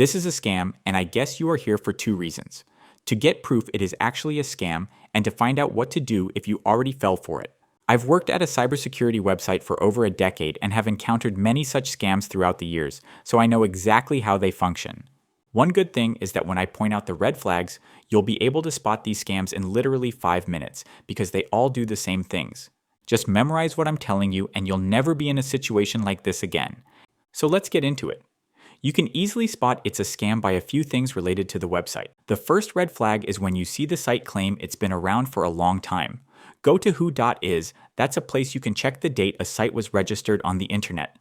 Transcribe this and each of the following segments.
This is a scam, and I guess you are here for two reasons: to get proof it is actually a scam, and to find out what to do if you already fell for it. I've worked at a cybersecurity website for over a decade and have encountered many such scams throughout the years, so I know exactly how they function. One good thing is that when I point out the red flags, you'll be able to spot these scams in literally 5 minutes, because they all do the same things. Just memorize what I'm telling you and you'll never be in a situation like this again. So let's get into it. You can easily spot it's a scam by a few things related to the website. The first red flag is when you see the site claim it's been around for a long time. Go to who.is, that's a place you can check the date a site was registered on the internet.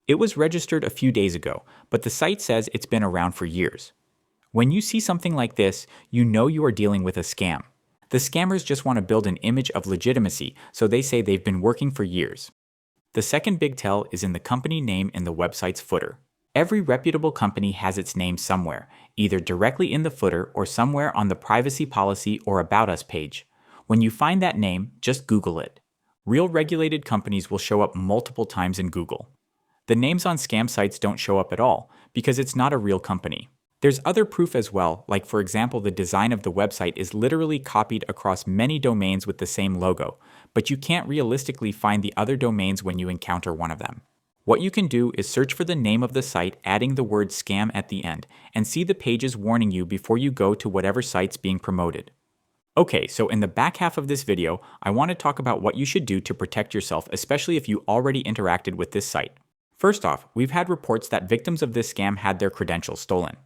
It was registered a few days ago, but the site says it's been around for years. When you see something like this, you know you are dealing with a scam. The scammers just want to build an image of legitimacy, so they say they've been working for years. The second big tell is in the company name in the website's footer. Every reputable company has its name somewhere, either directly in the footer or somewhere on the privacy policy or About Us page. When you find that name, just Google it. Real regulated companies will show up multiple times in Google. The names on scam sites don't show up at all, because it's not a real company. There's other proof as well, like for example the design of the website is literally copied across many domains with the same logo, but you can't realistically find the other domains when you encounter one of them. What you can do is search for the name of the site adding the word scam at the end, and see the pages warning you before you go to whatever site's being promoted. Okay, so in the back half of this video, I want to talk about what you should do to protect yourself, especially if you already interacted with this site. First off, we've had reports that victims of this scam had their credentials stolen.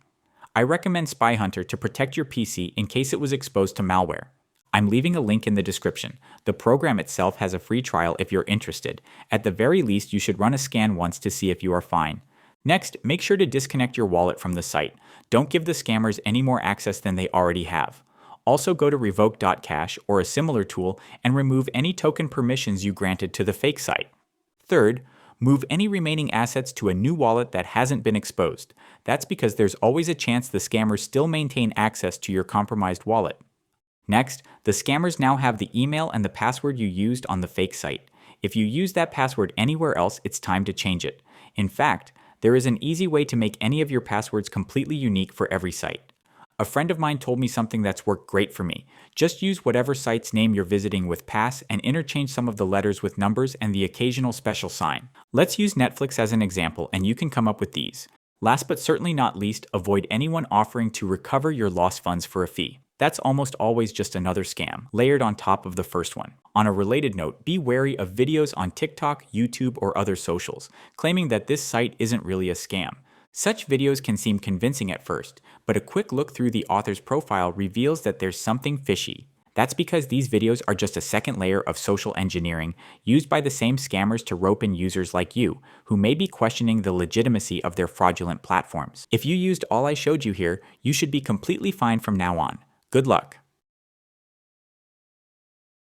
I recommend Spy Hunter to protect your PC in case it was exposed to malware. I'm leaving a link in the description. The program itself has a free trial if you're interested. At the very least, you should run a scan once to see if you are fine. Next, make sure to disconnect your wallet from the site. Don't give the scammers any more access than they already have. Also go to revoke.cash or a similar tool and remove any token permissions you granted to the fake site. Third, move any remaining assets to a new wallet that hasn't been exposed. That's because there's always a chance the scammers still maintain access to your compromised wallet. Next, the scammers now have the email and the password you used on the fake site. If you use that password anywhere else, it's time to change it. In fact, there is an easy way to make any of your passwords completely unique for every site. A friend of mine told me something that's worked great for me. Just use whatever site's name you're visiting with pass and interchange some of the letters with numbers and the occasional special sign. Let's use Netflix as an example, and you can come up with these. Last but certainly not least, avoid anyone offering to recover your lost funds for a fee. That's almost always just another scam, layered on top of the first one. On a related note, be wary of videos on TikTok, YouTube, or other socials, claiming that this site isn't really a scam. Such videos can seem convincing at first, but a quick look through the author's profile reveals that there's something fishy. That's because these videos are just a second layer of social engineering used by the same scammers to rope in users like you, who may be questioning the legitimacy of their fraudulent platforms. If you used all I showed you here, you should be completely fine from now on. Good luck.